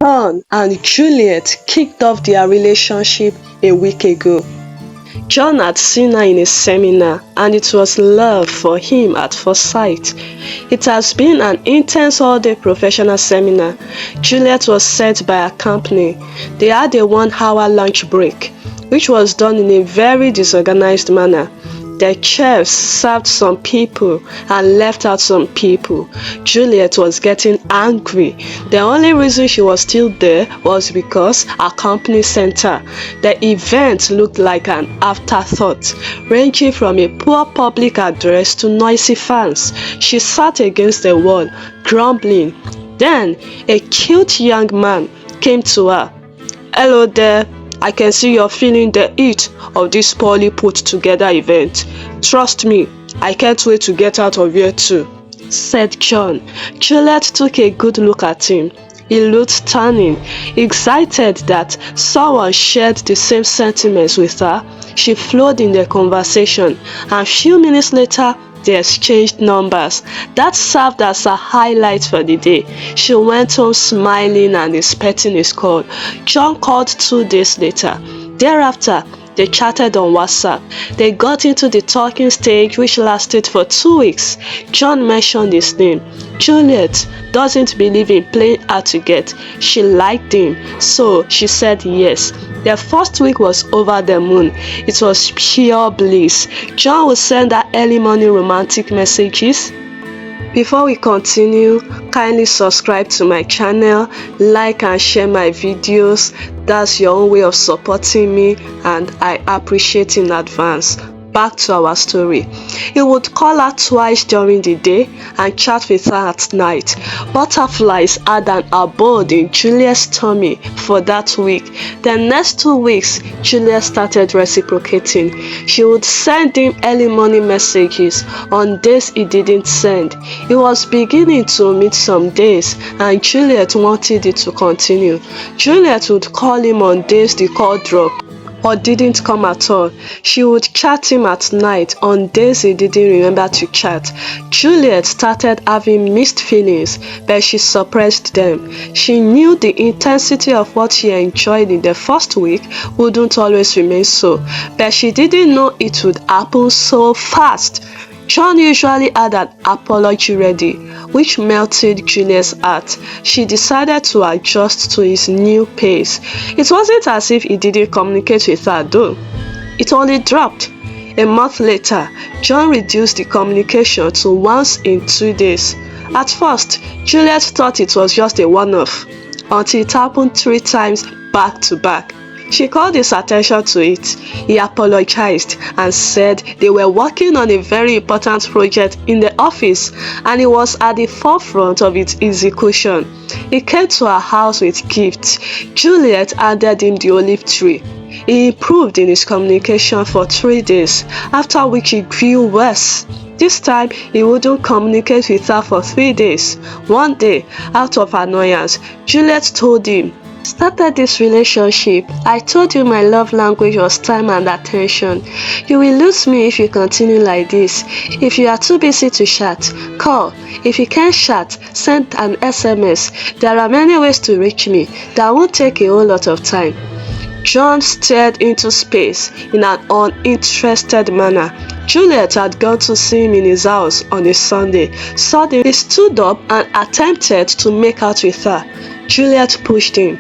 John and Juliet kicked off their relationship a week ago. John had seen her in a seminar and it was love for him at first sight. It has been an intense all-day professional seminar. Juliet was sent by her company. They had a 1-hour lunch break, which was done in a very disorganized manner. The chefs served some people and left out some people. Juliet was getting angry. The only reason she was still there was because her company sent her. The event looked like an afterthought, ranging from a poor public address to noisy fans. She sat against the wall, grumbling. Then a cute young man came to her. "Hello there. I can see you're feeling the heat of this poorly put together event. Trust me, I can't wait to get out of here too," said John. Juliet took a good look at him. He looked stunning. Excited that someone shared the same sentiments with her, she flowed in the conversation, and a few minutes later, they exchanged numbers. That served as a highlight for the day. She went home smiling and expecting his call. John called 2 days later. Thereafter, they chatted on WhatsApp. They got into the talking stage, which lasted for 2 weeks. John mentioned his name. Juliet doesn't believe in playing hard to get. She liked him, so she said yes. The first week was over the moon. It was pure bliss. John would send her early morning romantic messages. Before we continue, kindly subscribe to my channel, like and share my videos. That's your own way of supporting me and I appreciate in advance. Back to our story. He would call her twice during the day and chat with her at night. Butterflies had an abode in Juliet's tummy for that week. The next 2 weeks, Juliet started reciprocating. She would send him early morning messages on days he didn't send. He was beginning to meet some days and Juliet wanted it to continue. Juliet would call him on days the call dropped or didn't come at all. She would chat him at night on days he didn't remember to chat. Juliet started having mixed feelings, but she suppressed them. She knew the intensity of what she enjoyed in the first week wouldn't always remain so, but she didn't know it would happen so fast. John usually had an apology ready, which melted Juliet's heart. She decided to adjust to his new pace. It wasn't as if he didn't communicate with her though. It only dropped. A month later, John reduced the communication to once in 2 days. At first, Juliet thought it was just a one-off, until it happened 3 times back to back. She called his attention to it. He apologized and said they were working on a very important project in the office and he was at the forefront of its execution. He came to her house with gifts. Juliet handed him the olive tree. He improved in his communication for 3 days, after which he grew worse. This time, he wouldn't communicate with her for 3 days. One day, out of annoyance, Juliet told him, "Started this relationship. I told you my love language was time and attention. You will lose me if you continue like this. If you are too busy to chat, call. If you can't chat, send an SMS. There are many ways to reach me. That won't take a whole lot of time." John stared into space in an uninterested manner. Juliet had gone to see him in his house on a Sunday. Suddenly, he stood up and attempted to make out with her. Juliet pushed him.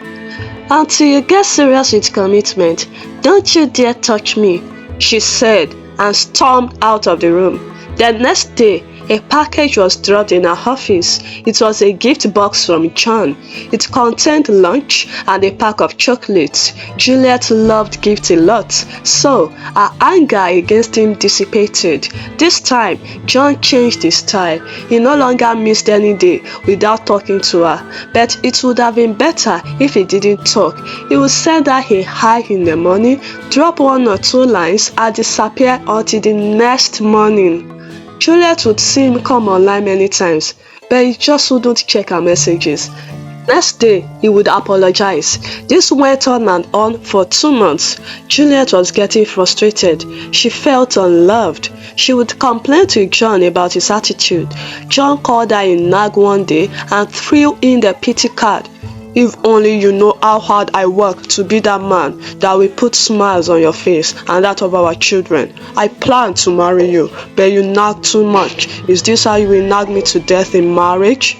"Until you get serious with commitment, don't you dare touch me," she said and stormed out of the room. The next day, a package was dropped in her office. It was a gift box from John. It contained lunch and a pack of chocolates. Juliet loved gifts a lot, so her anger against him dissipated. This time, John changed his style. He no longer missed any day without talking to her, but it would have been better if he didn't talk. He would send her a hi in the morning, drop 1 or 2 lines, and disappear until the next morning. Juliet would see him come online many times, but he just wouldn't check her messages. Next day, he would apologize. This went on and on for 2 months. Juliet was getting frustrated. She felt unloved. She would complain to John about his attitude. John called her a nag one day and threw in the pity card. If only you know how hard I work to be that man that will put smiles on your face and that of our children. I plan to marry you, but you nag too much. Is this how you will nag me to death in marriage?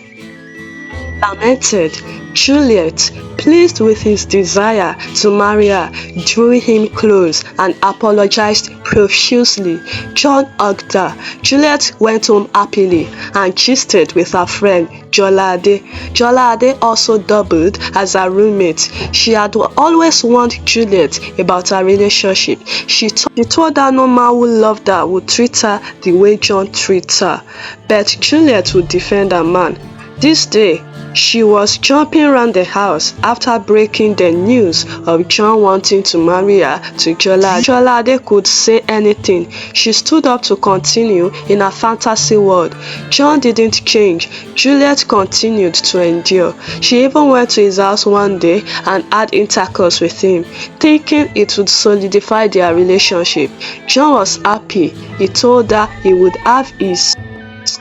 Lamented. Juliet, pleased with his desire to marry her, drew him close and apologized profusely. John hugged her. Juliet went home happily and gisted with her friend Jolade. Jolade also doubled as her roommate. She had always warned Juliet about her relationship. She told her no man who loved her would treat her the way John treats her, but Juliet would defend her man. This day, she was jumping around the house after breaking the news of John wanting to marry her to Jolade. Jolade could say anything. She stood up to continue in her fantasy world. John didn't change. Juliet continued to endure. She even went to his house one day and had intercourse with him, thinking it would solidify their relationship. John was happy. He told her he would have his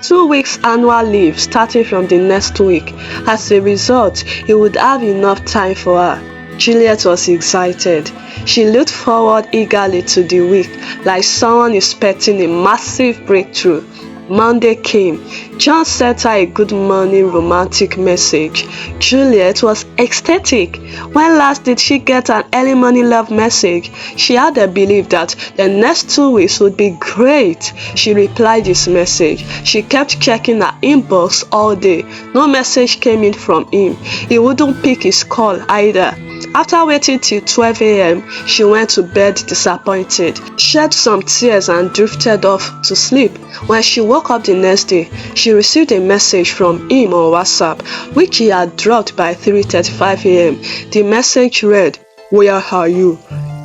2 weeks annual leave starting from the next week. As a result, he would have enough time for her. Juliet was excited. She looked forward eagerly to the week, like someone expecting a massive breakthrough. Monday came. John sent her a good morning romantic message. Juliet was ecstatic. When last did she get an early morning love message? She had a belief that the next 2 weeks would be great. She replied his message. She kept checking her inbox all day. No message came in from him. He wouldn't pick his call either. After waiting till 12 a.m., she went to bed disappointed, shed some tears and drifted off to sleep. When she woke up the next day, she received a message from him on WhatsApp, which he had dropped by 3:35 a.m. The message read, "Where are you?"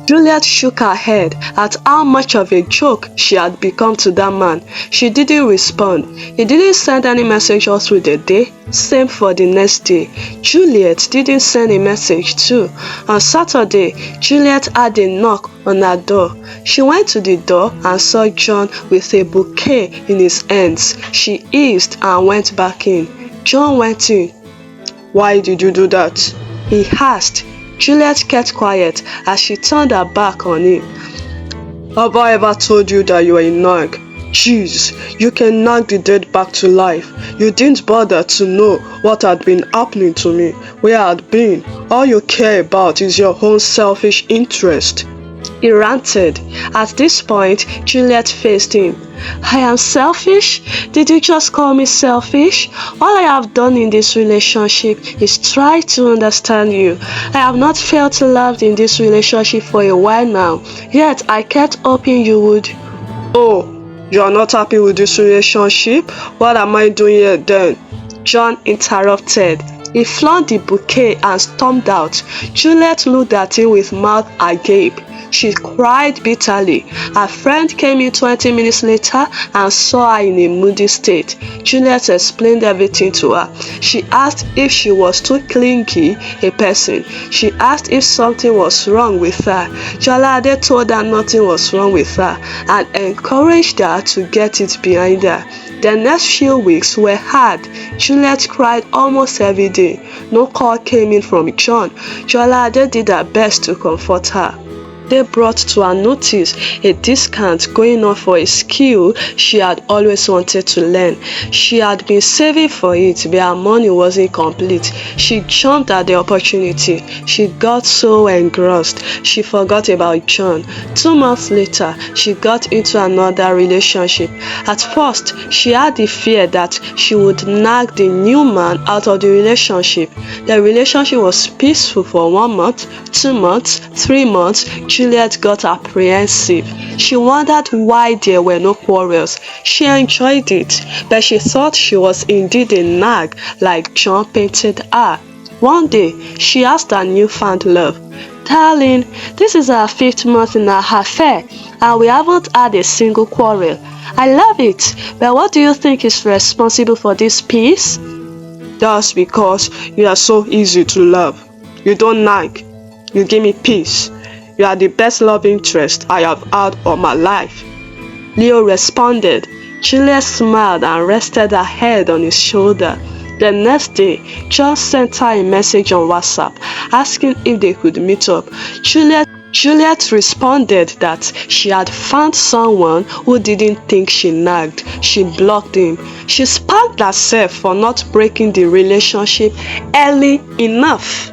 Juliet shook her head at how much of a joke she had become to that man. She didn't respond. He didn't send any message all through the day. Same for the next day. Juliet didn't send a message too. On Saturday, Juliet had a knock on her door. She went to the door and saw John with a bouquet in his hands. She eased and went back in. John went in. "Why did you do that?" he asked. Juliet kept quiet as she turned her back on him. "Have I ever told you that you are a nag? Jeez, you can nag the dead back to life. You didn't bother to know what had been happening to me, where I had been. All you care about is your own selfish interest," he ranted. At this point, Juliet faced him. "I am selfish? Did you just call me selfish? All I have done in this relationship is try to understand you. I have not felt loved in this relationship for a while now, yet I kept hoping you would." "Oh, you are not happy with this relationship? What am I doing here then?" John interrupted. He flung the bouquet and stormed out. Juliet looked at him with mouth agape. She cried bitterly. Her friend came in 20 minutes later and saw her in a moody state. Juliet explained everything to her. She asked if she was too clingy a person. She asked if something was wrong with her. Jolade told her nothing was wrong with her and encouraged her to get it behind her. The next few weeks were hard. Juliet cried almost every day. No call came in from John. Jolade did her best to comfort her. They brought to her notice a discount going on for a skill she had always wanted to learn. She had been saving for it, but her money wasn't complete. She jumped at the opportunity. She got so engrossed, she forgot about John. 2 months later, she got into another relationship. At first, she had the fear that she would nag the new man out of the relationship. The relationship was peaceful for 1 month, 2 months, 3 months. Juliet got apprehensive. She wondered why there were no quarrels. She enjoyed it, but she thought she was indeed a nag like John painted her. One day, she asked her newfound love, "Darling, this is our 5th month in our affair, and we haven't had a single quarrel. I love it, but what do you think is responsible for this peace?" "That's because you are so easy to love. You don't nag. You give me peace. You are the best love interest I have had all my life," Leo responded. Juliet smiled and rested her head on his shoulder. The next day, John sent her a message on WhatsApp asking if they could meet up. Juliet responded that she had found someone who didn't think she nagged. She blocked him. She spanked herself for not breaking the relationship early enough.